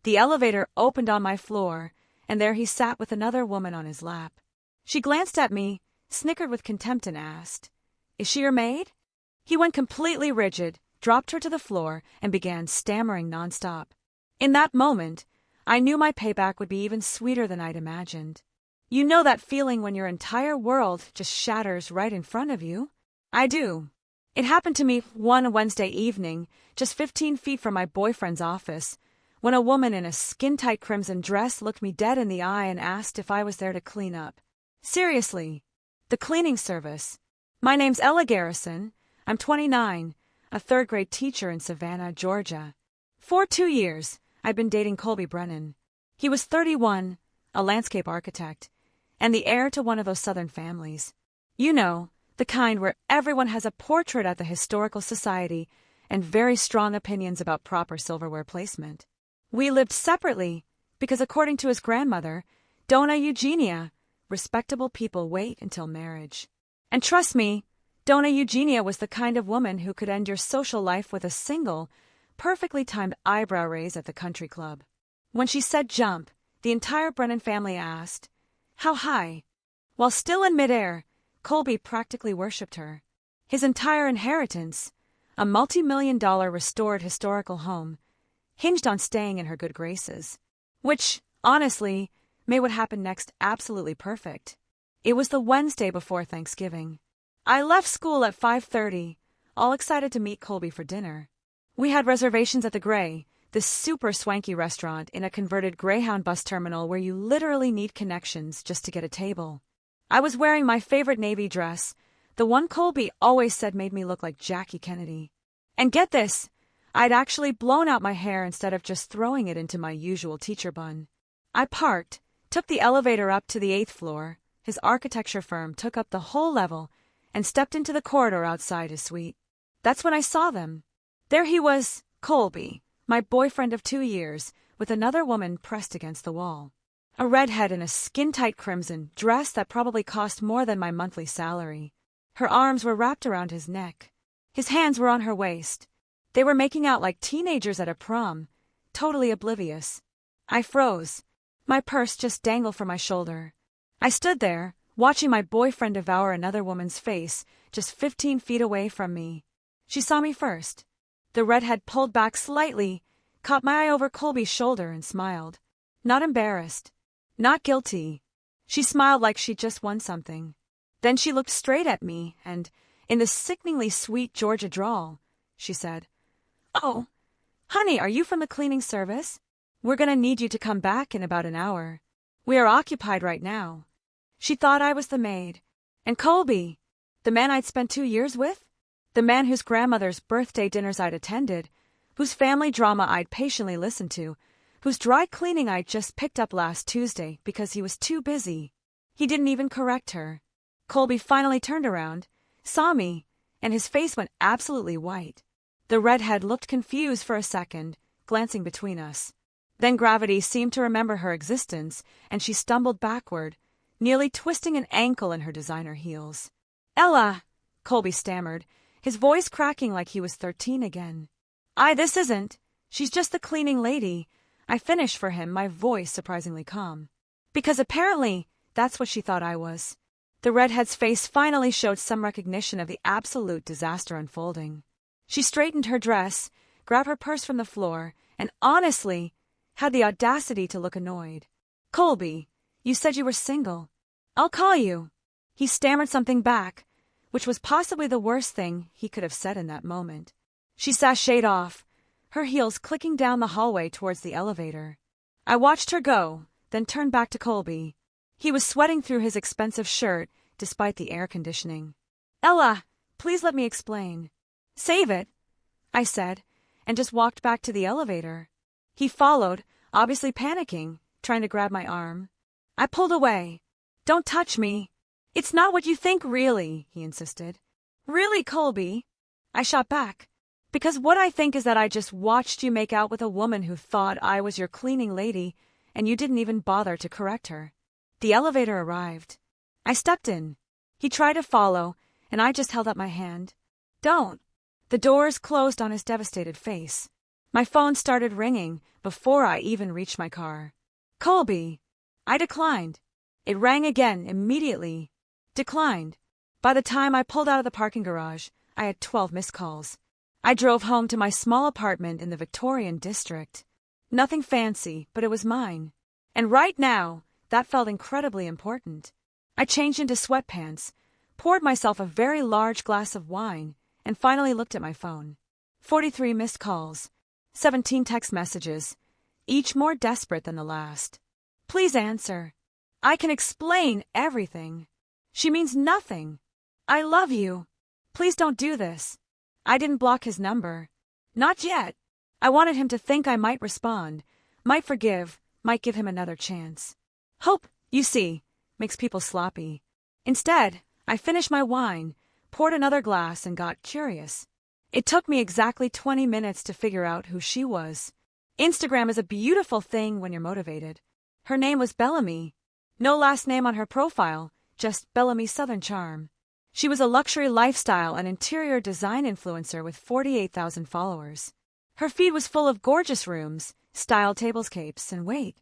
The elevator opened on my floor, and there he sat with another woman on his lap. She glanced at me, snickered with contempt, and asked, "Is she your maid?" He went completely rigid, dropped her to the floor, and began stammering nonstop. In that moment, I knew my payback would be even sweeter than I'd imagined. You know that feeling when your entire world just shatters right in front of you? I do. It happened to me one Wednesday evening, just 15 feet from my boyfriend's office, when a woman in a skin-tight crimson dress looked me dead in the eye and asked if I was there to clean up. Seriously. The cleaning service. My name's Ella Garrison. I'm 29, a third-grade teacher in Savannah, Georgia. For 2 years, I've been dating Colby Brennan. He was 31, a landscape architect, and the heir to one of those Southern families. You know, the kind where everyone has a portrait at the Historical Society and very strong opinions about proper silverware placement. We lived separately because, according to his grandmother, Donna Eugenia, respectable people wait until marriage. And trust me, Donna Eugenia was the kind of woman who could end your social life with a single, perfectly timed eyebrow raise at the country club. When she said jump, the entire Brennan family asked, "How high?" While still in midair, Colby practically worshipped her. His entire inheritance, a multi-million-dollar restored historical home, hinged on staying in her good graces. Which, honestly, made what happened next absolutely perfect. It was the Wednesday before Thanksgiving. I left school at 5:30, all excited to meet Colby for dinner. We had reservations at the Grey, this super swanky restaurant in a converted Greyhound bus terminal where you literally need connections just to get a table. I was wearing my favorite navy dress, the one Colby always said made me look like Jackie Kennedy. And get this, I'd actually blown out my hair instead of just throwing it into my usual teacher bun. I parked, took the elevator up to the 8th floor, his architecture firm took up the whole level, and stepped into the corridor outside his suite. That's when I saw them. There he was, Colby, my boyfriend of 2 years, with another woman pressed against the wall. A redhead in a skin-tight crimson dress that probably cost more than my monthly salary. Her arms were wrapped around his neck. His hands were on her waist. They were making out like teenagers at a prom, totally oblivious. I froze. My purse just dangled from my shoulder. I stood there, watching my boyfriend devour another woman's face just 15 feet away from me. She saw me first. The redhead pulled back slightly, caught my eye over Colby's shoulder, and smiled. Not embarrassed. Not guilty. She smiled like she'd just won something. Then she looked straight at me, and, in the sickeningly sweet Georgia drawl, she said, "Oh, honey, are you from the cleaning service? We're gonna need you to come back in about an hour. We are occupied right now." She thought I was the maid. And Colby, the man I'd spent 2 years with? The man whose grandmother's birthday dinners I'd attended, whose family drama I'd patiently listened to, whose dry cleaning I'd just picked up last Tuesday because he was too busy. He didn't even correct her. Colby finally turned around, saw me, and his face went absolutely white. The redhead looked confused for a second, glancing between us. Then gravity seemed to remember her existence, and she stumbled backward, nearly twisting an ankle in her designer heels. "Ella," Colby stammered, his voice cracking like he was 13 again. This isn't. She's just the cleaning lady," I finished for him, my voice surprisingly calm. Because apparently that's what she thought I was. The redhead's face finally showed some recognition of the absolute disaster unfolding. She straightened her dress, grabbed her purse from the floor, and honestly had the audacity to look annoyed. "Colby, you said you were single. I'll call you." He stammered something back, which was possibly the worst thing he could have said in that moment. She sashayed off, her heels clicking down the hallway towards the elevator. I watched her go, then turned back to Colby. He was sweating through his expensive shirt despite the air conditioning. "Ella, please let me explain." "Save it," I said, and just walked back to the elevator. He followed, obviously panicking, trying to grab my arm. I pulled away. "Don't touch me." "It's not what you think, really," he insisted. "Really, Colby?" I shot back. "Because what I think is that I just watched you make out with a woman who thought I was your cleaning lady, and you didn't even bother to correct her." The elevator arrived. I stepped in. He tried to follow, and I just held up my hand. "Don't." The doors closed on his devastated face. My phone started ringing before I even reached my car. Colby. I declined. It rang again immediately. Declined. By the time I pulled out of the parking garage, I had 12 missed calls. I drove home to my small apartment in the Victorian district. Nothing fancy, but it was mine. And right now, that felt incredibly important. I changed into sweatpants, poured myself a very large glass of wine, and finally looked at my phone. 43 missed calls, 17 text messages, each more desperate than the last. Please answer. I can explain everything. She means nothing. I love you. Please don't do this. I didn't block his number. Not yet. I wanted him to think I might respond, might forgive, might give him another chance. Hope, you see, makes people sloppy. Instead, I finished my wine, poured another glass, and got curious. It took me exactly 20 minutes to figure out who she was. Instagram is a beautiful thing when you're motivated. Her name was Bellamy. No last name on her profile, just Bellamy Southern Charm. She was a luxury lifestyle and interior design influencer with 48,000 followers. Her feed was full of gorgeous rooms, style tablescapes, and wait.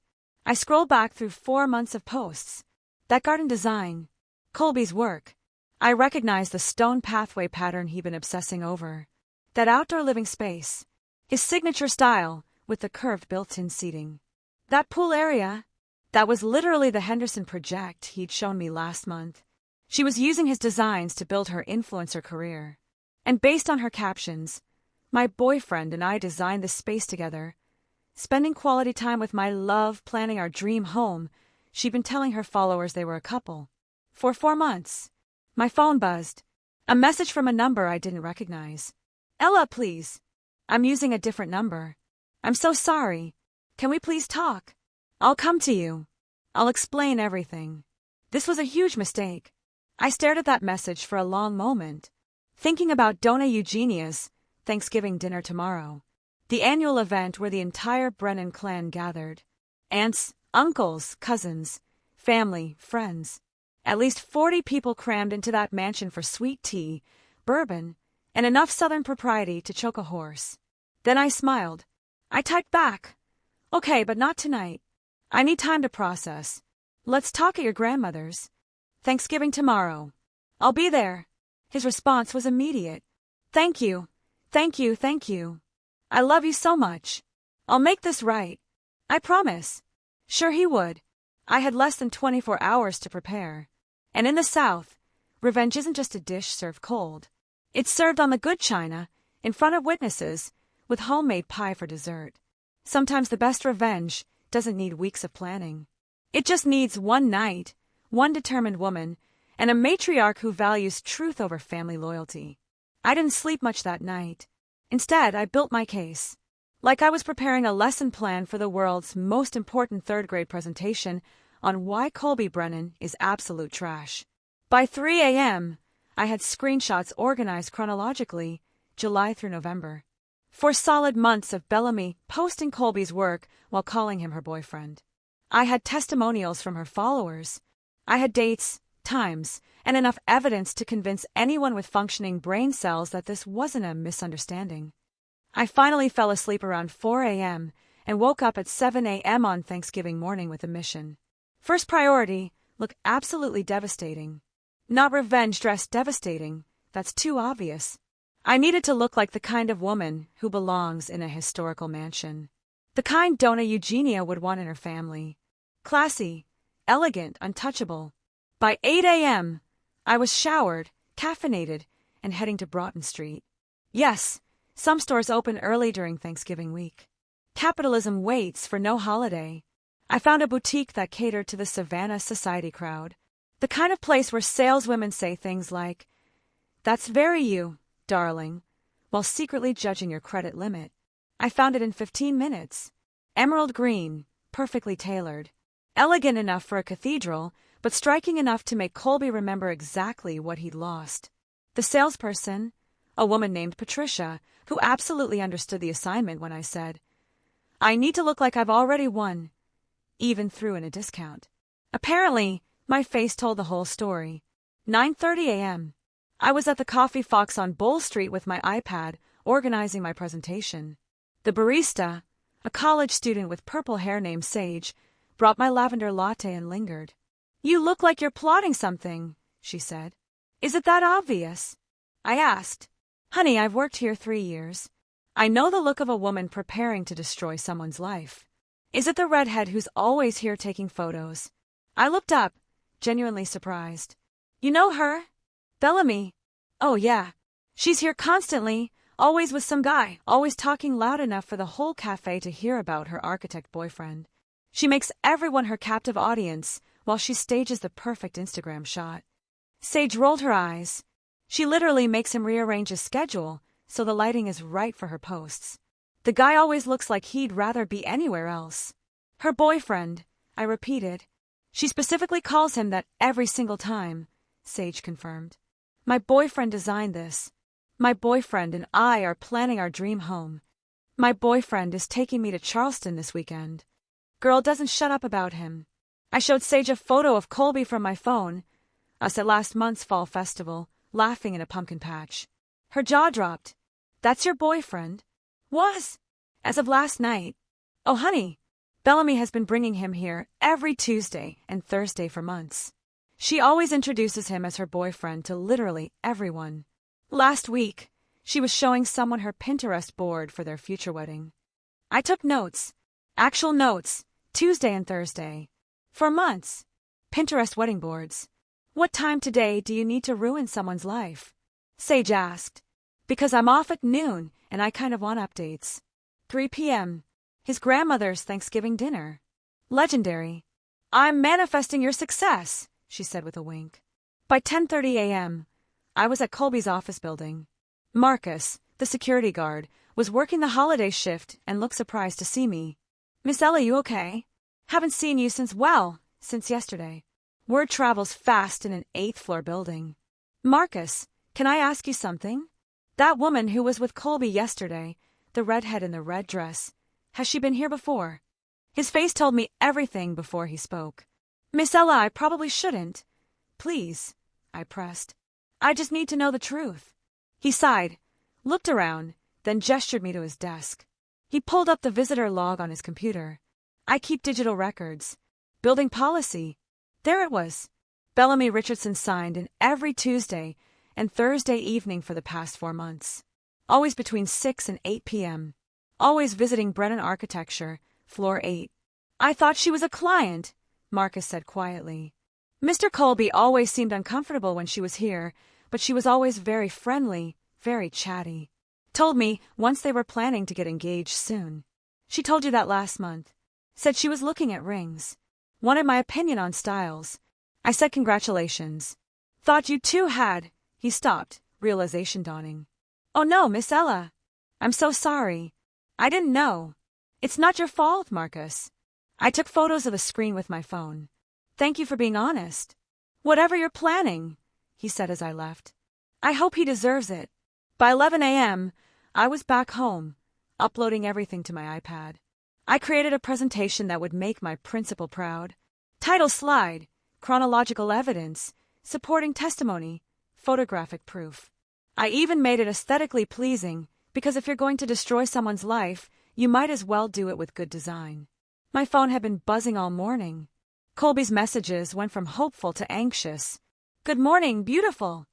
I scrolled back through 4 months of posts. That garden design, Colby's work. I recognized the stone pathway pattern he'd been obsessing over. That outdoor living space. His signature style, with the curved built-in seating. That pool area. That was literally the Henderson project he'd shown me last month. She was using his designs to build her influencer career. And based on her captions, my boyfriend and I designed this space together. Spending quality time with my love, planning our dream home, she'd been telling her followers they were a couple. For 4 months. My phone buzzed. A message from a number I didn't recognize. Ella, please. I'm using a different number. I'm so sorry. Can we please talk? I'll come to you. I'll explain everything. This was a huge mistake. I stared at that message for a long moment, thinking about Donna Eugenia's Thanksgiving dinner tomorrow, the annual event where the entire Brennan clan gathered. Aunts, uncles, cousins, family, friends. At least 40 people crammed into that mansion for sweet tea, bourbon, and enough Southern propriety to choke a horse. Then I smiled. I typed back. Okay, but not tonight. I need time to process. Let's talk at your grandmother's. Thanksgiving tomorrow. I'll be there. His response was immediate. Thank you. Thank you, thank you. I love you so much. I'll make this right. I promise. Sure he would. I had less than 24 hours to prepare. And in the South, revenge isn't just a dish served cold. It's served on the good china, in front of witnesses, with homemade pie for dessert. Sometimes the best revenge doesn't need weeks of planning. It just needs one night, one determined woman, and a matriarch who values truth over family loyalty. I didn't sleep much that night. Instead, I built my case. Like I was preparing a lesson plan for the world's most important third-grade presentation on why Colby Brennan is absolute trash. By 3 a.m., I had screenshots organized chronologically, July through November. 4 solid months of Bellamy posting Colby's work while calling him her boyfriend. I had testimonials from her followers. I had dates, times, and enough evidence to convince anyone with functioning brain cells that this wasn't a misunderstanding. I finally fell asleep around 4 a.m. and woke up at 7 a.m. on Thanksgiving morning with a mission. First priority, look absolutely devastating. Not revenge dressed devastating, that's too obvious. I needed to look like the kind of woman who belongs in a historical mansion. The kind Donna Eugenia would want in her family. Classy, elegant, untouchable. By 8 a.m., I was showered, caffeinated, and heading to Broughton Street. Yes, some stores open early during Thanksgiving week. Capitalism waits for no holiday. I found a boutique that catered to the Savannah society crowd. The kind of place where saleswomen say things like, "That's very you, darling," while secretly judging your credit limit. I found it in 15 minutes. Emerald green, perfectly tailored. Elegant enough for a cathedral, but striking enough to make Colby remember exactly what he'd lost. The salesperson, a woman named Patricia, who absolutely understood the assignment when I said, "I need to look like I've already won," even threw in a discount. Apparently, my face told the whole story. 9:30 a.m. I was at the Coffee Fox on Bull Street with my iPad, organizing my presentation. The barista, a college student with purple hair named Sage, brought my lavender latte and lingered. "You look like you're plotting something," she said. "Is it that obvious?" I asked. "Honey, I've worked here 3 years. I know the look of a woman preparing to destroy someone's life. Is it the redhead who's always here taking photos?" I looked up, genuinely surprised. "You know her? Bellamy." "Oh yeah. She's here constantly, always with some guy, always talking loud enough for the whole cafe to hear about her architect boyfriend. She makes everyone her captive audience while she stages the perfect Instagram shot." Sage rolled her eyes. "She literally makes him rearrange his schedule so the lighting is right for her posts. The guy always looks like he'd rather be anywhere else." "Her boyfriend," I repeated. "She specifically calls him that every single time," Sage confirmed. "My boyfriend designed this. My boyfriend and I are planning our dream home. My boyfriend is taking me to Charleston this weekend." Girl doesn't shut up about him. I showed Sage a photo of Colby from my phone, us at last month's fall festival, laughing in a pumpkin patch. Her jaw dropped. "That's your boyfriend?" "Was. As of last night." "Oh, honey, Bellamy has been bringing him here every Tuesday and Thursday for months. She always introduces him as her boyfriend to literally everyone. Last week, she was showing someone her Pinterest board for their future wedding. I took notes, actual notes, Tuesday and Thursday. For months. Pinterest wedding boards. "What time today do you need to ruin someone's life?" Sage asked. "Because I'm off at noon and I kind of want updates." 3 p.m. His grandmother's Thanksgiving dinner. "Legendary." "I'm manifesting your success," she said with a wink. By 10:30 a.m., I was at Colby's office building. Marcus, the security guard, was working the holiday shift and looked surprised to see me. "Miss Ella, you okay? Haven't seen you since yesterday." Word travels fast in an 8th-floor building. "Marcus, can I ask you something? That woman who was with Colby yesterday, the redhead in the red dress, has she been here before?" His face told me everything before he spoke. "Miss Ella, I probably shouldn't." "Please," I pressed. "I just need to know the truth." He sighed, looked around, then gestured me to his desk. He pulled up the visitor log on his computer. "I keep digital records. Building policy." There it was. Bellamy Richardson signed in every Tuesday and Thursday evening for the past 4 months. Always between 6 and 8 p.m. Always visiting Brennan Architecture, floor 8. "I thought she was a client," Marcus said quietly. "Mr. Colby always seemed uncomfortable when she was here, but she was always very friendly, very chatty. Told me once they were planning to get engaged soon. She told you that last month. Said she was looking at rings. Wanted my opinion on styles. I said congratulations. Thought you too had." He stopped, realization dawning. "Oh no, Miss Ella. I'm so sorry. I didn't know. It's not your fault, Marcus. I took photos of the screen with my phone. Thank you for being honest. Whatever you're planning," he said as I left. "I hope he deserves it." By 11 a.m., I was back home, uploading everything to my iPad. I created a presentation that would make my principal proud. Title slide, chronological evidence, supporting testimony, photographic proof. I even made it aesthetically pleasing, because if you're going to destroy someone's life, you might as well do it with good design. My phone had been buzzing all morning. Colby's messages went from hopeful to anxious. "Good morning, beautiful.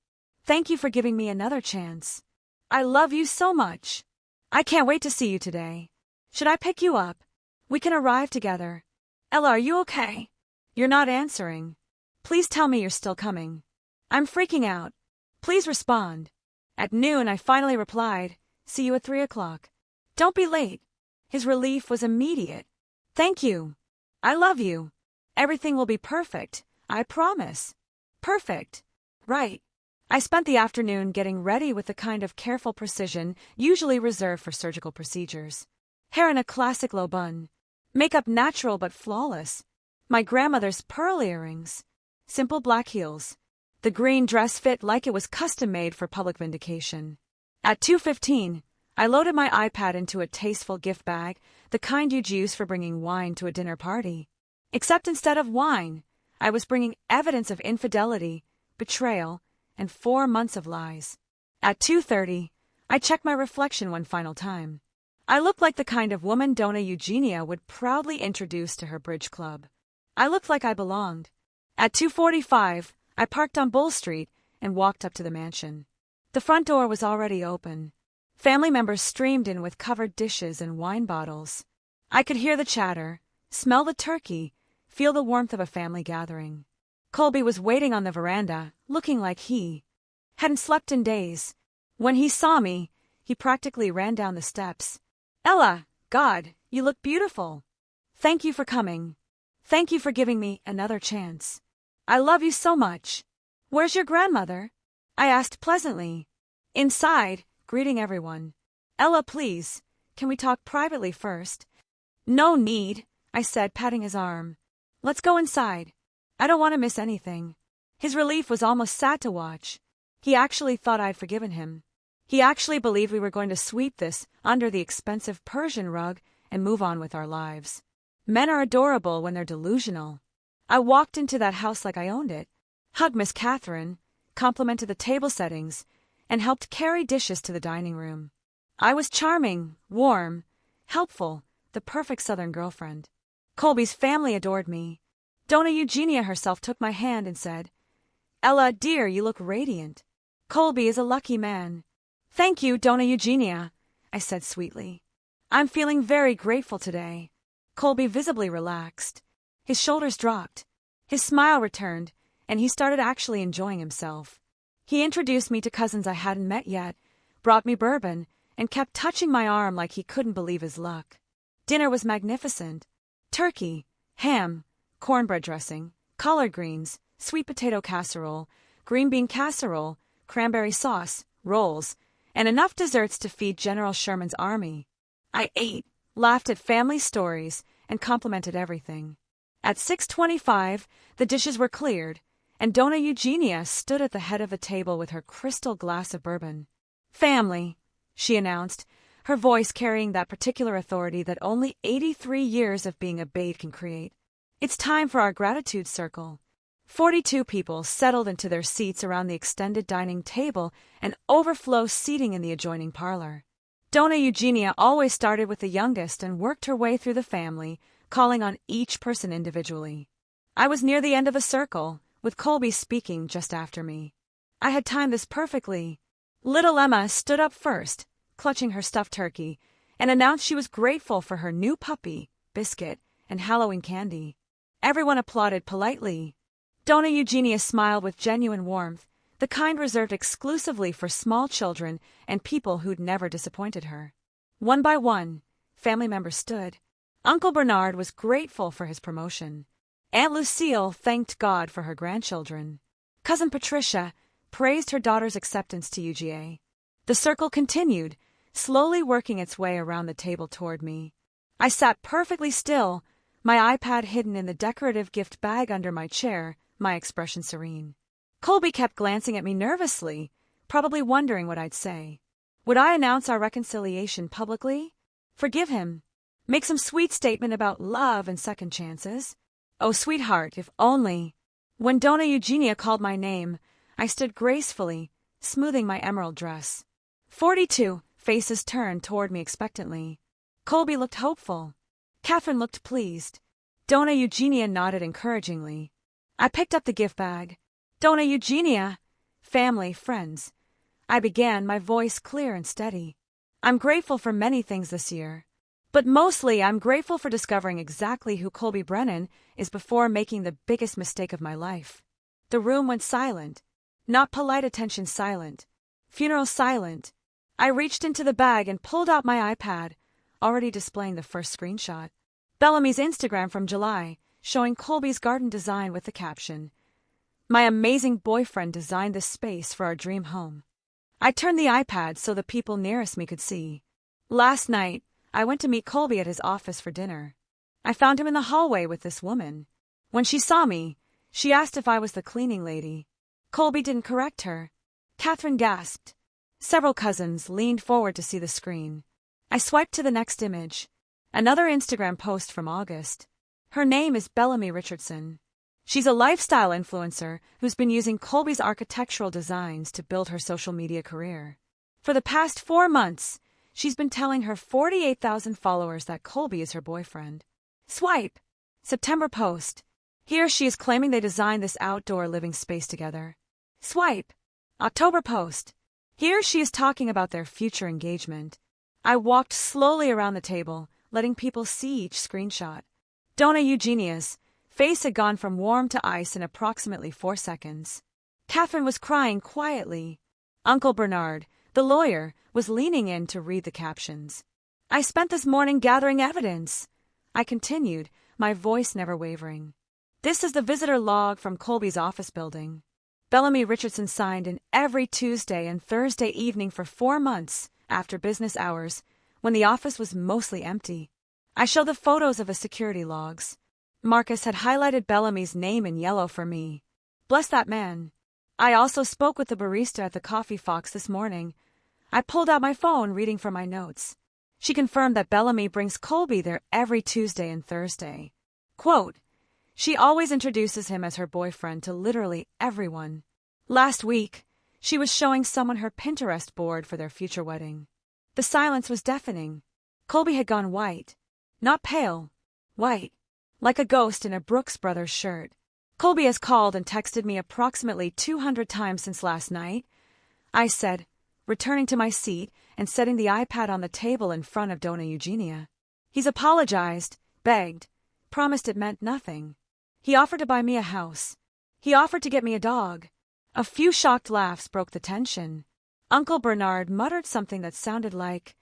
Thank you for giving me another chance. I love you so much. I can't wait to see you today. Should I pick you up? We can arrive together. Ella, are you okay? You're not answering. Please tell me you're still coming. I'm freaking out. Please respond." At noon, I finally replied, "See you at 3 o'clock. Don't be late." His relief was immediate. "Thank you. I love you. Everything will be perfect, I promise." Perfect. Right. I spent the afternoon getting ready with the kind of careful precision usually reserved for surgical procedures. Hair in a classic low bun. Makeup natural but flawless. My grandmother's pearl earrings. Simple black heels. The green dress fit like it was custom-made for public vindication. At 2:15, I loaded my iPad into a tasteful gift bag, the kind you'd use for bringing wine to a dinner party. Except instead of wine, I was bringing evidence of infidelity, betrayal, and 4 months of lies. At 2:30, I checked my reflection one final time. I looked like the kind of woman Donna Eugenia would proudly introduce to her bridge club. I looked like I belonged. At 2:45, I parked on Bull Street and walked up to the mansion. The front door was already open. Family members streamed in with covered dishes and wine bottles. I could hear the chatter, smell the turkey, feel the warmth of a family gathering. Colby was waiting on the veranda, looking like he hadn't slept in days. When he saw me, he practically ran down the steps. "Ella, God, you look beautiful. Thank you for coming. Thank you for giving me another chance. I love you so much. Where's your grandmother?" I asked pleasantly. "Inside, greeting everyone." "Ella, please, can we talk privately first?" "No need," I said, patting his arm. "Let's go inside. I don't want to miss anything." His relief was almost sad to watch. He actually thought I'd forgiven him. He actually believed we were going to sweep this under the expensive Persian rug and move on with our lives. Men are adorable when they're delusional. I walked into that house like I owned it, hugged Miss Catherine, complimented the table settings, and helped carry dishes to the dining room. I was charming, warm, helpful, the perfect Southern girlfriend. Colby's family adored me. Donna Eugenia herself took my hand and said, "Ella, dear, you look radiant. Colby is a lucky man." "Thank you, Donna Eugenia," I said sweetly. "I'm feeling very grateful today." Colby visibly relaxed. His shoulders dropped. His smile returned, and he started actually enjoying himself. He introduced me to cousins I hadn't met yet, brought me bourbon, and kept touching my arm like he couldn't believe his luck. Dinner was magnificent. Turkey, ham, cornbread dressing, collard greens, sweet potato casserole, green bean casserole, cranberry sauce, rolls, and enough desserts to feed General Sherman's army. I ate, laughed at family stories, and complimented everything. At 6:25, the dishes were cleared, and Donna Eugenia stood at the head of the table with her crystal glass of bourbon. "Family," she announced, her voice carrying that particular authority that only 83 years of being a babe can create. "It's time for our gratitude circle." 42 people settled into their seats around the extended dining table and overflow seating in the adjoining parlor. Donna Eugenia always started with the youngest and worked her way through the family, calling on each person individually. I was near the end of the circle, with Colby speaking just after me. I had timed this perfectly. Little Emma stood up first, clutching her stuffed turkey, and announced she was grateful for her new puppy, Biscuit, and Halloween candy. Everyone applauded politely. Donna Eugenia smiled with genuine warmth, the kind reserved exclusively for small children and people who'd never disappointed her. One by one, family members stood. Uncle Bernard was grateful for his promotion. Aunt Lucille thanked God for her grandchildren. Cousin Patricia praised her daughter's acceptance to UGA. The circle continued, slowly working its way around the table toward me. I sat perfectly still, my iPad hidden in the decorative gift bag under my chair, my expression serene. Colby kept glancing at me nervously, probably wondering what I'd say. Would I announce our reconciliation publicly? Forgive him? Make some sweet statement about love and second chances? Oh, sweetheart, if only. When Donna Eugenia called my name, I stood gracefully, smoothing my emerald dress. 42 faces turned toward me expectantly. Colby looked hopeful. Catherine looked pleased. Donna Eugenia nodded encouragingly. I picked up the gift bag. "Donna Eugenia, family, friends," I began, my voice clear and steady. "I'm grateful for many things this year. But mostly I'm grateful for discovering exactly who Colby Brennan is before making the biggest mistake of my life." The room went silent. Not polite attention silent. Funeral silent. I reached into the bag and pulled out my iPad, already displaying the first screenshot. Bellamy's Instagram from July, showing Colby's garden design with the caption, "My amazing boyfriend designed this space for our dream home." I turned the iPad so the people nearest me could see. Last night, I went to meet Colby at his office for dinner. I found him in the hallway with this woman. When she saw me, she asked if I was the cleaning lady. Colby didn't correct her. Catherine gasped. Several cousins leaned forward to see the screen. I swiped to the next image. Another Instagram post from August. Her name is Bellamy Richardson. She's a lifestyle influencer who's been using Colby's architectural designs to build her social media career. For the past 4 months, she's been telling her 48,000 followers that Colby is her boyfriend. Swipe. September post. Here she is claiming they designed this outdoor living space together. Swipe. October post. Here she is talking about their future engagement. I walked slowly around the table, letting people see each screenshot. Donna Eugenia's face had gone from warm to ice in approximately 4 seconds. Catherine was crying quietly. Uncle Bernard, the lawyer, was leaning in to read the captions. I spent this morning gathering evidence, I continued, my voice never wavering. This is the visitor log from Colby's office building. Bellamy Richardson signed in every Tuesday and Thursday evening for 4 months after business hours, when the office was mostly empty. I showed the photos of his security logs. Marcus had highlighted Bellamy's name in yellow for me. Bless that man. I also spoke with the barista at the Coffee Fox this morning. I pulled out my phone, reading from my notes. She confirmed that Bellamy brings Colby there every Tuesday and Thursday. Quote, she always introduces him as her boyfriend to literally everyone. Last week, she was showing someone her Pinterest board for their future wedding. The silence was deafening. Colby had gone white. Not pale. White. Like a ghost in a Brooks Brothers shirt. Colby has called and texted me approximately 200 times since last night, I said, returning to my seat and setting the iPad on the table in front of Donna Eugenia. He's apologized, begged, promised it meant nothing. He offered to buy me a house. He offered to get me a dog. A few shocked laughs broke the tension. Uncle Bernard muttered something that sounded like,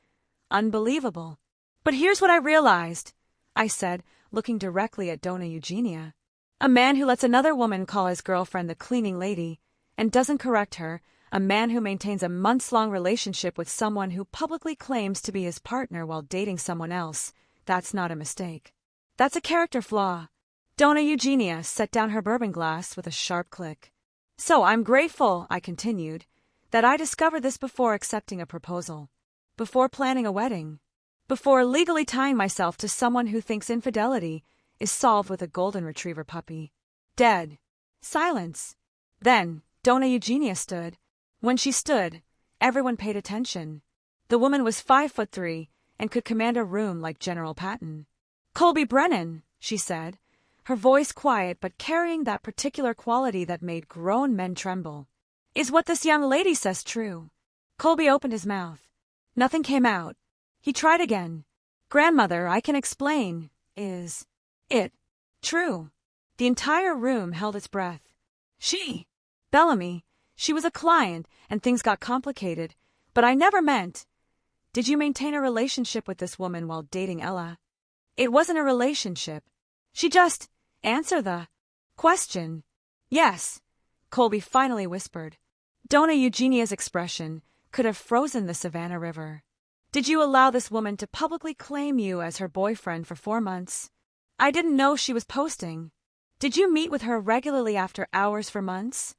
unbelievable. But here's what I realized, I said, looking directly at Donna Eugenia. A man who lets another woman call his girlfriend the cleaning lady and doesn't correct her, a man who maintains a months-long relationship with someone who publicly claims to be his partner while dating someone else, that's not a mistake. That's a character flaw. Donna Eugenia set down her bourbon glass with a sharp click. So I'm grateful, I continued, that I discovered this before accepting a proposal, before planning a wedding, before legally tying myself to someone who thinks infidelity is solved with a golden retriever puppy. Dead. Silence. Then, Donna Eugenia stood. When she stood, everyone paid attention. The woman was 5'3" and could command a room like General Patton. Colby Brennan, she said, her voice quiet but carrying that particular quality that made grown men tremble. Is what this young lady says true? Colby opened his mouth. Nothing came out. He tried again. Grandmother, I can explain. Is it true? The entire room held its breath. Bellamy, she was a client and things got complicated, but I never meant. Did you maintain a relationship with this woman while dating Ella? It wasn't a relationship. She just answer the question. Yes, Colby finally whispered. Donna Eugenia's expression could have frozen the Savannah River. Did you allow this woman to publicly claim you as her boyfriend for 4 months? I didn't know she was posting. Did you meet with her regularly after hours for months?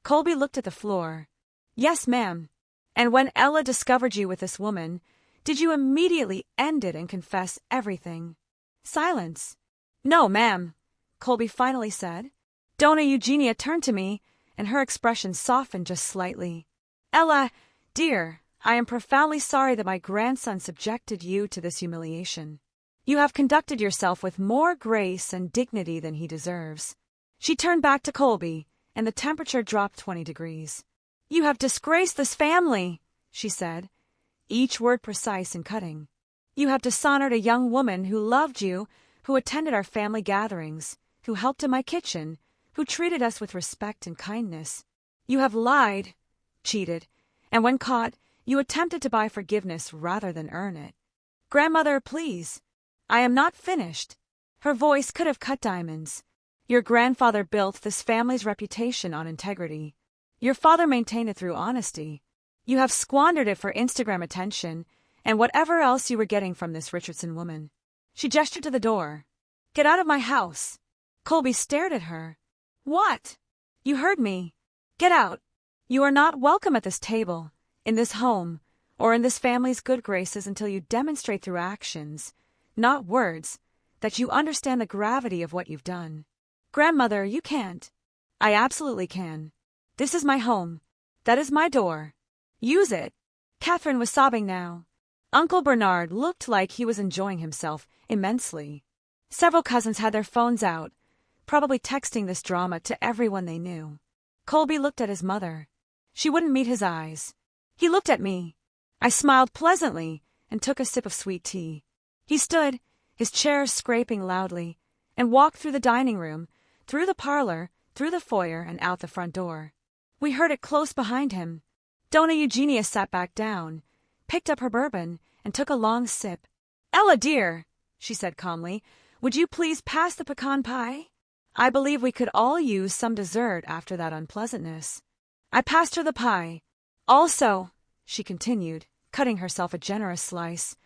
Colby looked at the floor. Yes, ma'am. And when Ella discovered you with this woman, did you immediately end it and confess everything? Silence. No, ma'am, Colby finally said. Donna Eugenia turned to me, and her expression softened just slightly. Ella, dear, I am profoundly sorry that my grandson subjected you to this humiliation. You have conducted yourself with more grace and dignity than he deserves. She turned back to Colby, and the temperature dropped 20 degrees. You have disgraced this family, she said, each word precise and cutting. You have dishonored a young woman who loved you, who attended our family gatherings, who helped in my kitchen, who treated us with respect and kindness. You have lied, cheated, and when caught, you attempted to buy forgiveness rather than earn it. Grandmother, please. I am not finished. Her voice could have cut diamonds. Your grandfather built this family's reputation on integrity. Your father maintained it through honesty. You have squandered it for Instagram attention and whatever else you were getting from this Richardson woman. She gestured to the door. Get out of my house. Colby stared at her. What? You heard me. Get out. You are not welcome at this table, in this home, or in this family's good graces until you demonstrate through actions, not words, that you understand the gravity of what you've done. Grandmother, you can't. I absolutely can. This is my home. That is my door. Use it. Catherine was sobbing now. Uncle Bernard looked like he was enjoying himself immensely. Several cousins had their phones out, probably texting this drama to everyone they knew. Colby looked at his mother. She wouldn't meet his eyes. He looked at me. I smiled pleasantly and took a sip of sweet tea. He stood, his chair scraping loudly, and walked through the dining room, through the parlor, through the foyer, and out the front door. We heard it close behind him. Donna Eugenia sat back down, picked up her bourbon, and took a long sip. "Ella, dear," she said calmly, "would you please pass the pecan pie? I believe we could all use some dessert after that unpleasantness." I passed her the pie. "Also," she continued, cutting herself a generous slice,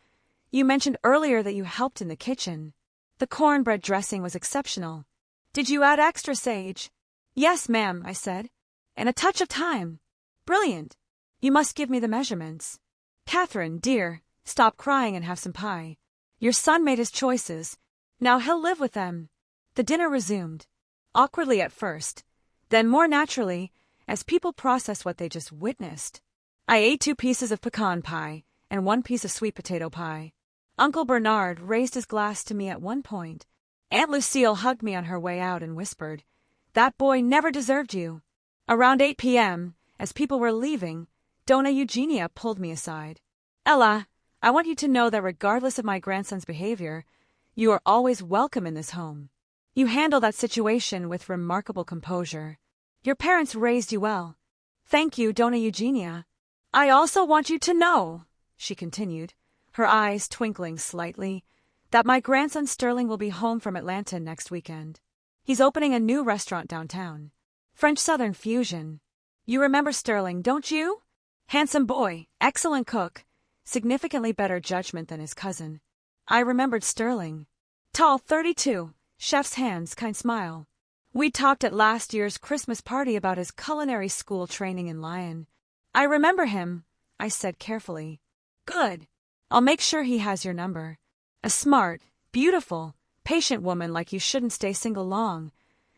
"you mentioned earlier that you helped in the kitchen. The cornbread dressing was exceptional. Did you add extra sage?" "Yes, ma'am," I said. "And a touch of thyme." "Brilliant. You must give me the measurements. Catherine, dear, stop crying and have some pie. Your son made his choices. Now he'll live with them." The dinner resumed. Awkwardly at first, then more naturally, as people processed what they just witnessed. I ate 2 pieces of pecan pie and 1 piece of sweet potato pie. Uncle Bernard raised his glass to me at one point. Aunt Lucille hugged me on her way out and whispered, "That boy never deserved you." Around 8 p.m., as people were leaving, Donna Eugenia pulled me aside. "Ella, I want you to know that regardless of my grandson's behavior, you are always welcome in this home. You handle that situation with remarkable composure. Your parents raised you well." "Thank you, Donna Eugenia. I also want you to know," she continued, her eyes twinkling slightly, "that my grandson Sterling will be home from Atlanta next weekend. He's opening a new restaurant downtown. French-Southern fusion. You remember Sterling, don't you? Handsome boy, excellent cook, significantly better judgment than his cousin." I remembered Sterling. Tall, 32, chef's hands, kind smile. We talked at last year's Christmas party about his culinary school training in Lyon. "I remember him," I said carefully. "Good. I'll make sure he has your number. A smart, beautiful, patient woman like you shouldn't stay single long,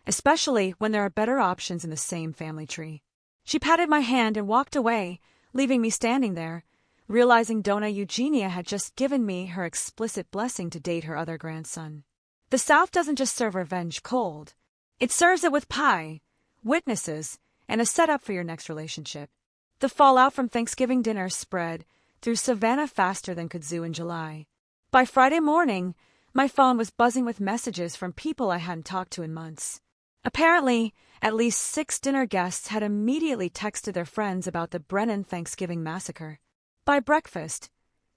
especially when there are better options in the same family tree." She patted my hand and walked away, leaving me standing there, realizing Donna Eugenia had just given me her explicit blessing to date her other grandson. The South doesn't just serve revenge cold. It serves it with pie, witnesses, and a setup for your next relationship. The fallout from Thanksgiving dinner spread through Savannah faster than kudzu in July. By Friday morning, my phone was buzzing with messages from people I hadn't talked to in months. Apparently, at least 6 dinner guests had immediately texted their friends about the Brennan Thanksgiving massacre. By breakfast,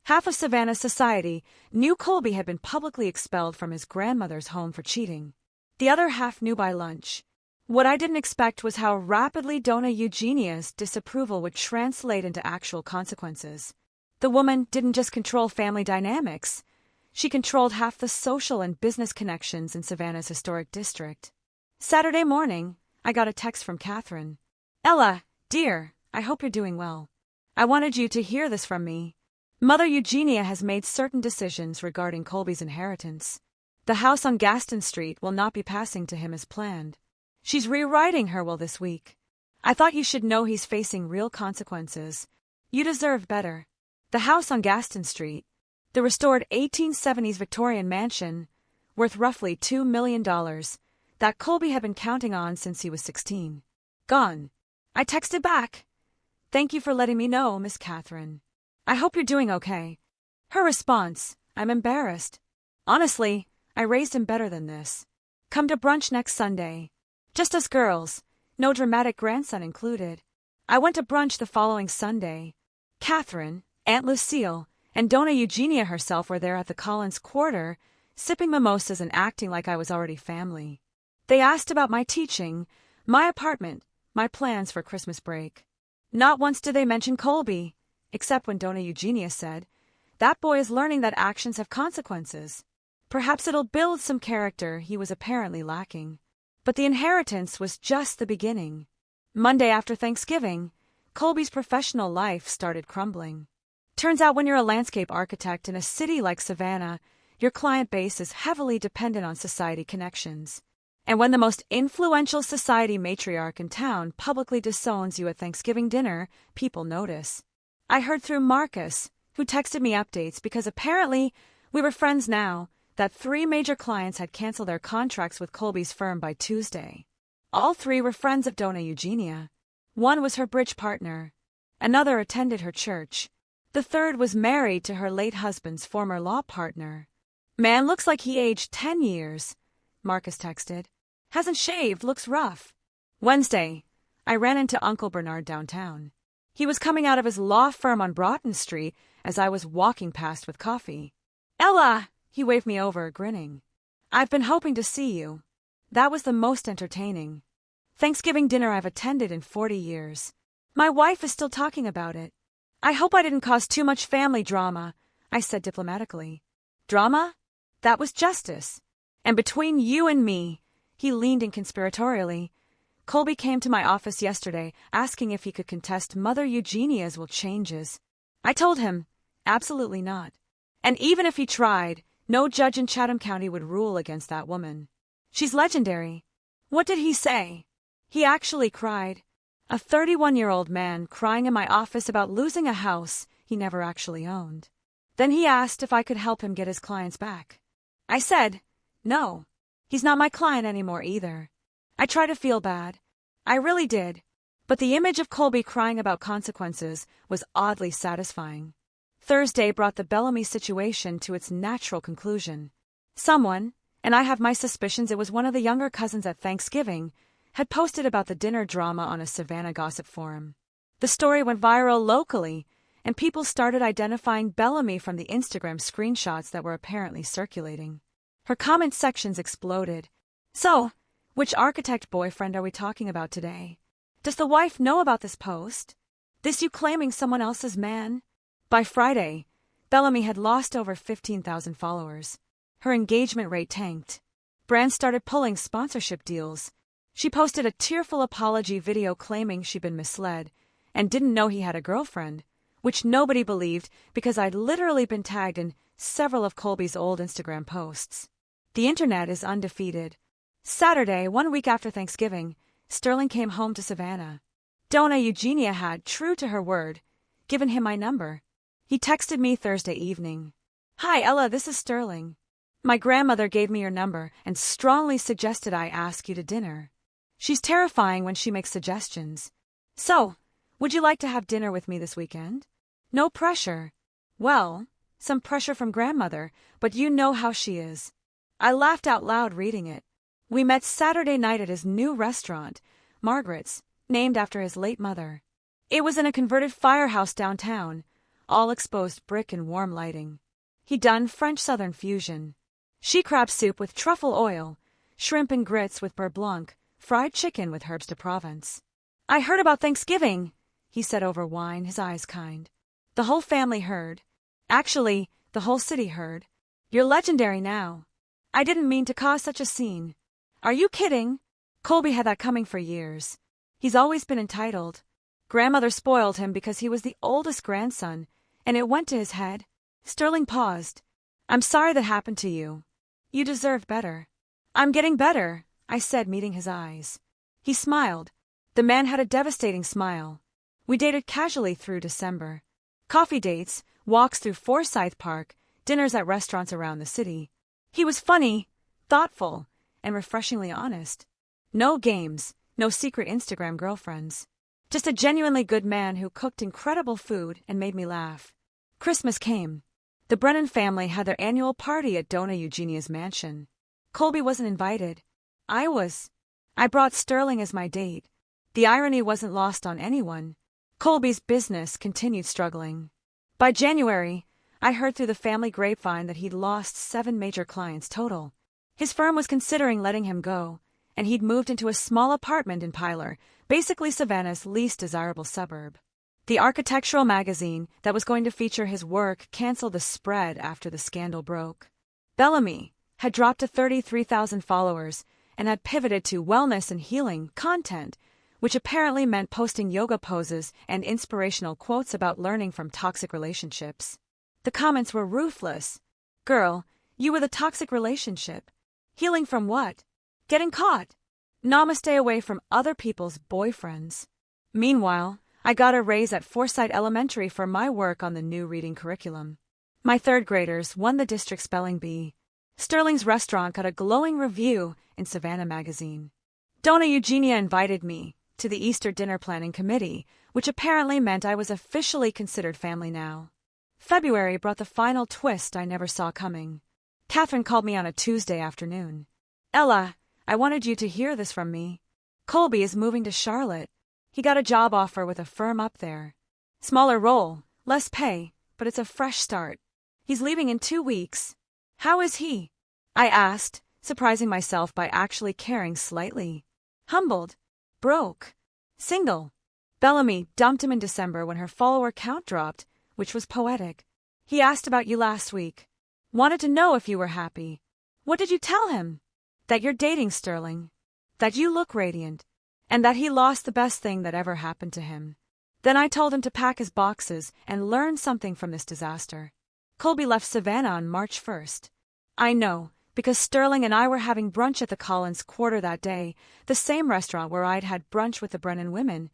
half of Savannah society knew Colby had been publicly expelled from his grandmother's home for cheating. The other half knew by lunch. What I didn't expect was how rapidly Donna Eugenia's disapproval would translate into actual consequences. The woman didn't just control family dynamics. She controlled half the social and business connections in Savannah's historic district. Saturday morning, I got a text from Catherine. "Ella, dear, I hope you're doing well. I wanted you to hear this from me. Mother Eugenia has made certain decisions regarding Colby's inheritance. The house on Gaston Street will not be passing to him as planned. She's rewriting her will this week. I thought you should know he's facing real consequences. You deserve better. The house on Gaston Street, the restored 1870s Victorian mansion, worth roughly $2 million, that Colby had been counting on since he was 16. Gone." I texted back, "Thank you for letting me know, Miss Catherine. I hope you're doing okay." Her response, "I'm embarrassed. Honestly, I raised him better than this. Come to brunch next Sunday. Just us girls, no dramatic grandson included." I went to brunch the following Sunday. Catherine, Aunt Lucille, and Donna Eugenia herself were there at the Collins Quarter, sipping mimosas and acting like I was already family. They asked about my teaching, my apartment, my plans for Christmas break. Not once did they mention Colby, except when Donna Eugenia said, "That boy is learning that actions have consequences. Perhaps it'll build some character he was apparently lacking." But the inheritance was just the beginning. Monday after Thanksgiving, Colby's professional life started crumbling. Turns out when you're a landscape architect in a city like Savannah, your client base is heavily dependent on society connections. And when the most influential society matriarch in town publicly disowns you at Thanksgiving dinner, people notice. I heard through Marcus, who texted me updates because apparently we were friends now that 3 major clients had canceled their contracts with Colby's firm by Tuesday. All 3 were friends of Donna Eugenia. One was her bridge partner. Another attended her church. The third was married to her late husband's former law partner. Man looks like he aged 10 years, Marcus texted. Hasn't shaved, looks rough. Wednesday, I ran into Uncle Bernard downtown. He was coming out of his law firm on Broughton Street as I was walking past with coffee. Ella! He waved me over, grinning. I've been hoping to see you. That was the most entertaining Thanksgiving dinner I've attended in 40 years. My wife is still talking about it. I hope I didn't cause too much family drama, I said diplomatically. Drama? That was justice. And between you and me, he leaned in conspiratorially, Colby came to my office yesterday asking if he could contest Mother Eugenia's will changes. I told him, absolutely not. And even if he tried, no judge in Chatham County would rule against that woman. She's legendary. What did he say? He actually cried. A 31-year-old man crying in my office about losing a house he never actually owned. Then he asked if I could help him get his clients back. I said, no. He's not my client anymore either. I tried to feel bad. I really did. But the image of Colby crying about consequences was oddly satisfying. Thursday brought the Bellamy situation to its natural conclusion. Someone, and I have my suspicions it was one of the younger cousins at Thanksgiving, had posted about the dinner drama on a Savannah gossip forum. The story went viral locally, and people started identifying Bellamy from the Instagram screenshots that were apparently circulating. Her comment sections exploded. So, which architect boyfriend are we talking about today? Does the wife know about this post? This you claiming someone else's man? By Friday, Bellamy had lost over 15,000 followers. Her engagement rate tanked. Brands started pulling sponsorship deals. She posted a tearful apology video claiming she'd been misled and didn't know he had a girlfriend, which nobody believed because I'd literally been tagged in several of Colby's old Instagram posts. The internet is undefeated. Saturday, 1 week after Thanksgiving, Sterling came home to Savannah. Donna Eugenia had, true to her word, given him my number. He texted me Thursday evening. Hi, Ella, this is Sterling. My grandmother gave me your number and strongly suggested I ask you to dinner. She's terrifying when she makes suggestions. So, would you like to have dinner with me this weekend? No pressure. Well, some pressure from grandmother, but you know how she is. I laughed out loud reading it. We met Saturday night at his new restaurant, Margaret's, named after his late mother. It was in a converted firehouse downtown, all exposed brick and warm lighting. He'd done French Southern fusion. She crab soup with truffle oil, shrimp and grits with beurre blanc, fried chicken with herbs de Provence. I heard about Thanksgiving, he said over wine, his eyes kind. The whole family heard. Actually, the whole city heard. You're legendary now. I didn't mean to cause such a scene. Are you kidding? Colby had that coming for years. He's always been entitled. Grandmother spoiled him because he was the oldest grandson, and it went to his head. Sterling paused. I'm sorry that happened to you. You deserve better. I'm getting better, I said, meeting his eyes. He smiled. The man had a devastating smile. We dated casually through December. Coffee dates, walks through Forsyth Park, dinners at restaurants around the city. He was funny, thoughtful, and refreshingly honest. No games, no secret Instagram girlfriends. Just a genuinely good man who cooked incredible food and made me laugh. Christmas came. The Brennan family had their annual party at Donna Eugenia's mansion. Colby wasn't invited. I was. I brought Sterling as my date. The irony wasn't lost on anyone. Colby's business continued struggling. By January, I heard through the family grapevine that he'd lost 7 major clients total. His firm was considering letting him go, and he'd moved into a small apartment in Pilar, basically Savannah's least desirable suburb. The architectural magazine that was going to feature his work canceled the spread after the scandal broke. Bellamy had dropped to 33,000 followers and had pivoted to wellness and healing content, which apparently meant posting yoga poses and inspirational quotes about learning from toxic relationships. The comments were ruthless. Girl, you were the toxic relationship. Healing from what? Getting caught. Namaste away from other people's boyfriends. Meanwhile, I got a raise at Forsyth Elementary for my work on the new reading curriculum. My third graders won the district spelling bee. Sterling's restaurant got a glowing review in Savannah magazine. Donna Eugenia invited me to the Easter dinner planning committee, which apparently meant I was officially considered family now. February brought the final twist I never saw coming. Catherine called me on a Tuesday afternoon. Ella, I wanted you to hear this from me. Colby is moving to Charlotte. He got a job offer with a firm up there. Smaller role, less pay, but it's a fresh start. He's leaving in 2 weeks. How is he? I asked, surprising myself by actually caring slightly. Humbled. Broke. Single. Bellamy dumped him in December when her follower count dropped, which was poetic. He asked about you last week. Wanted to know if you were happy. What did you tell him? That you're dating Sterling. That you look radiant. And that he lost the best thing that ever happened to him. Then I told him to pack his boxes and learn something from this disaster. Colby left Savannah on March 1st. I know, because Sterling and I were having brunch at the Collins Quarter that day, the same restaurant where I'd had brunch with the Brennan women,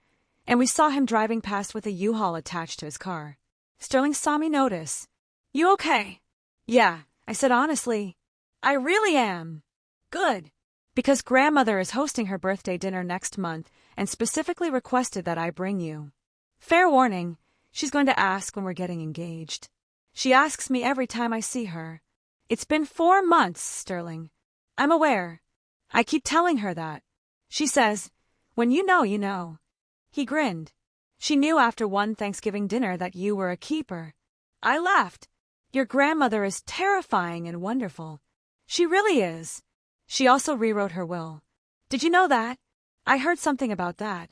and we saw him driving past with a U-Haul attached to his car. Sterling saw me notice. You okay? Yeah, I said honestly. I really am. Good. Because grandmother is hosting her birthday dinner next month and specifically requested that I bring you. Fair warning, she's going to ask when we're getting engaged. She asks me every time I see her. It's been 4 months, Sterling. I'm aware. I keep telling her that. She says, when you know, you know. He grinned. She knew after one Thanksgiving dinner that you were a keeper. I laughed. Your grandmother is terrifying and wonderful. She really is. She also rewrote her will. Did you know that? I heard something about that.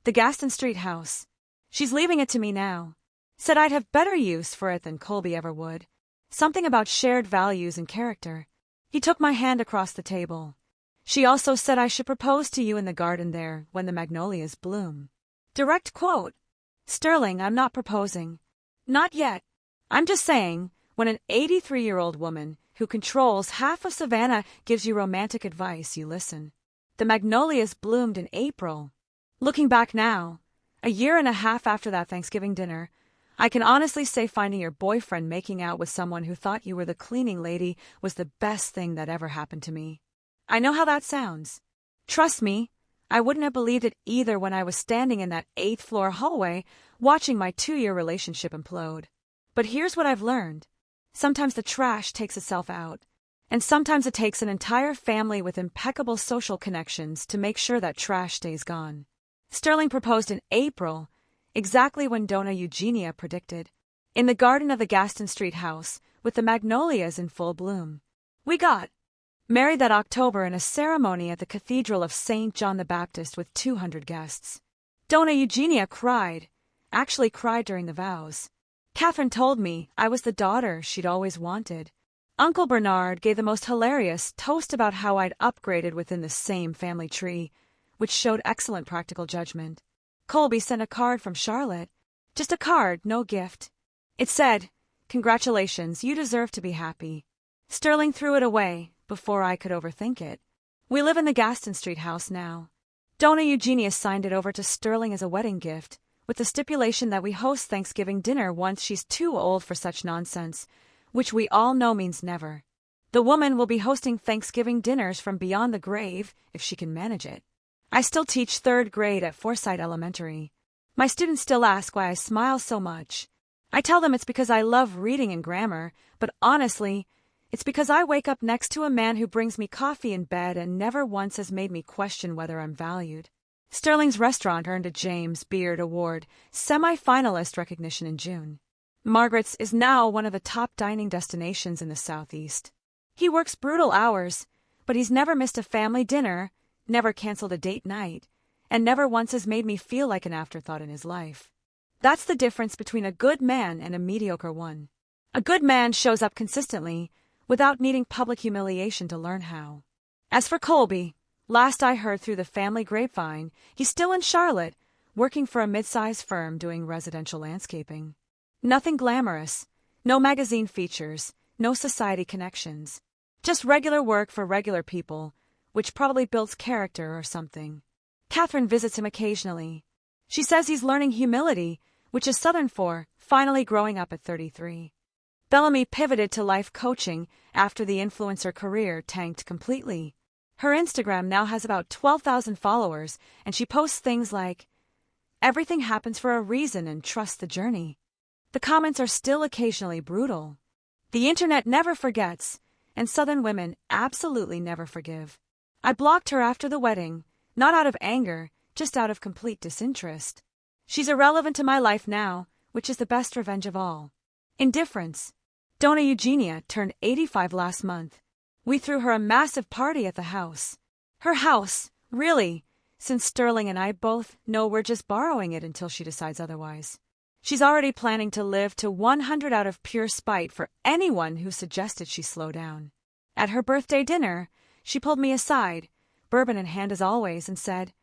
The Gaston Street house. She's leaving it to me now. Said I'd have better use for it than Colby ever would. Something about shared values and character. He took my hand across the table. She also said I should propose to you in the garden there when the magnolias bloom. Direct quote. Sterling, I'm not proposing. Not yet. I'm just saying, when an 83-year-old woman who controls half of Savannah gives you romantic advice, you listen. The magnolias bloomed in April. Looking back now, a year and a half after that Thanksgiving dinner, I can honestly say finding your boyfriend making out with someone who thought you were the cleaning lady was the best thing that ever happened to me. I know how that sounds. Trust me, I wouldn't have believed it either when I was standing in that 8th-floor hallway watching my 2-year relationship implode. But here's what I've learned. Sometimes the trash takes itself out, and sometimes it takes an entire family with impeccable social connections to make sure that trash stays gone. Sterling proposed in April, exactly when Donna Eugenia predicted, in the garden of the Gaston Street house, with the magnolias in full bloom. We got married that October in a ceremony at the Cathedral of St. John the Baptist with 200 guests. Donna Eugenia cried, actually cried during the vows. Catherine told me I was the daughter she'd always wanted. Uncle Bernard gave the most hilarious toast about how I'd upgraded within the same family tree, which showed excellent practical judgment. Colby sent a card from Charlotte. Just a card, no gift. It said, "Congratulations, you deserve to be happy." Sterling threw it away before I could overthink it. We live in the Gaston Street house now. Donna Eugenia signed it over to Sterling as a wedding gift, with the stipulation that we host Thanksgiving dinner once she's too old for such nonsense, which we all know means never. The woman will be hosting Thanksgiving dinners from beyond the grave if she can manage it. I still teach 3rd grade at Forsyth Elementary. My students still ask why I smile so much. I tell them it's because I love reading and grammar, but honestly, it's because I wake up next to a man who brings me coffee in bed and never once has made me question whether I'm valued. Sterling's restaurant earned a James Beard Award semi-finalist recognition in June. Margaret's is now one of the top dining destinations in the Southeast. He works brutal hours, but he's never missed a family dinner, never canceled a date night, and never once has made me feel like an afterthought in his life. That's the difference between a good man and a mediocre one. A good man shows up consistently, without needing public humiliation to learn how. As for Colby, last I heard through the family grapevine, he's still in Charlotte, working for a mid-sized firm doing residential landscaping. Nothing glamorous, no magazine features, no society connections. Just regular work for regular people, which probably builds character or something. Catherine visits him occasionally. She says he's learning humility, which is Southern for finally growing up at 33. Bellamy pivoted to life coaching after the influencer career tanked completely. Her Instagram now has about 12,000 followers, and she posts things like, "Everything happens for a reason and trust the journey." The comments are still occasionally brutal. The internet never forgets, and Southern women absolutely never forgive. I blocked her after the wedding, not out of anger, just out of complete disinterest. She's irrelevant to my life now, which is the best revenge of all. Indifference. Donna Eugenia turned 85 last month. We threw her a massive party at the house. Her house, really, since Sterling and I both know we're just borrowing it until she decides otherwise. She's already planning to live to 100 out of pure spite for anyone who suggested she slow down. At her birthday dinner, she pulled me aside, bourbon in hand as always, and said,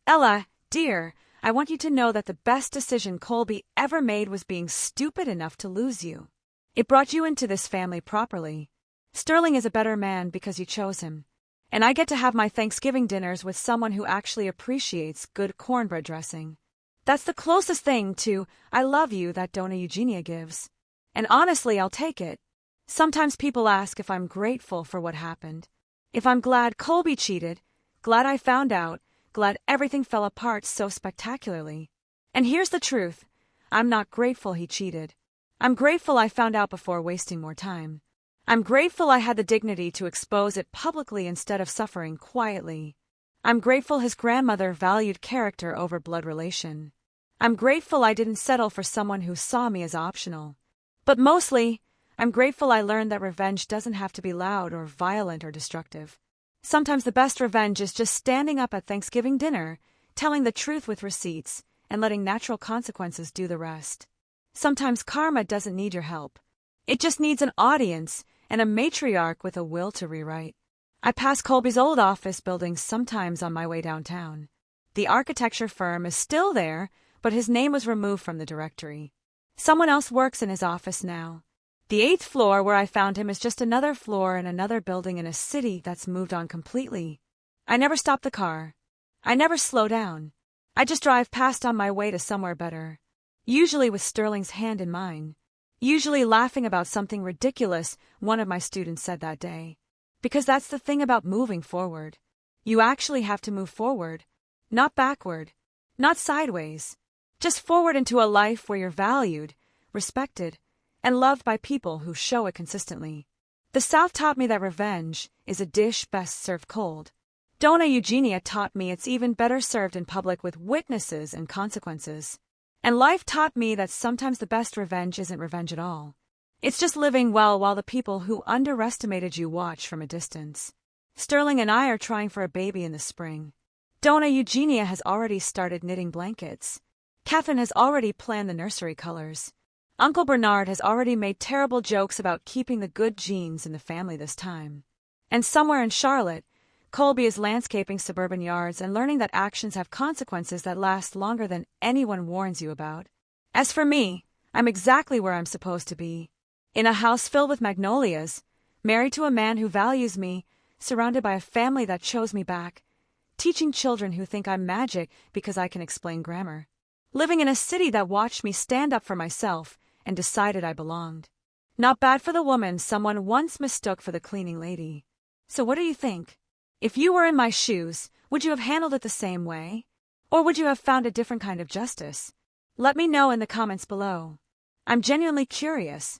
"Ella, dear, I want you to know that the best decision Colby ever made was being stupid enough to lose you. It brought you into this family properly. Sterling is a better man because you chose him. And I get to have my Thanksgiving dinners with someone who actually appreciates good cornbread dressing. That's the closest thing to I love you that Donna Eugenia gives. And honestly, I'll take it. Sometimes people ask if I'm grateful for what happened. If I'm glad Colby cheated, glad I found out, glad everything fell apart so spectacularly. And here's the truth. I'm not grateful he cheated. I'm grateful I found out before wasting more time. I'm grateful I had the dignity to expose it publicly instead of suffering quietly. I'm grateful his grandmother valued character over blood relation. I'm grateful I didn't settle for someone who saw me as optional. But mostly, I'm grateful I learned that revenge doesn't have to be loud or violent or destructive. Sometimes the best revenge is just standing up at Thanksgiving dinner, telling the truth with receipts, and letting natural consequences do the rest. Sometimes karma doesn't need your help. It just needs an audience and a matriarch with a will to rewrite. I pass Colby's old office building sometimes on my way downtown. The architecture firm is still there, but his name was removed from the directory. Someone else works in his office now. The 8th floor where I found him is just another floor in another building in a city that's moved on completely. I never stop the car. I never slow down. I just drive past on my way to somewhere better. Usually with Sterling's hand in mine. Usually laughing about something ridiculous one of my students said that day. Because that's the thing about moving forward. You actually have to move forward. Not backward. Not sideways. Just forward into a life where you're valued, respected, and loved by people who show it consistently. The South taught me that revenge is a dish best served cold. Donna Eugenia taught me it's even better served in public with witnesses and consequences. And life taught me that sometimes the best revenge isn't revenge at all. It's just living well while the people who underestimated you watch from a distance. Sterling and I are trying for a baby in the spring. Donna Eugenia has already started knitting blankets. Catherine has already planned the nursery colors. Uncle Bernard has already made terrible jokes about keeping the good genes in the family this time. And somewhere in Charlotte, Colby is landscaping suburban yards and learning that actions have consequences that last longer than anyone warns you about. As for me, I'm exactly where I'm supposed to be. In a house filled with magnolias, married to a man who values me, surrounded by a family that chose me back, teaching children who think I'm magic because I can explain grammar. Living in a city that watched me stand up for myself and decided I belonged. Not bad for the woman someone once mistook for the cleaning lady. So what do you think? If you were in my shoes, would you have handled it the same way? Or would you have found a different kind of justice? Let me know in the comments below. I'm genuinely curious.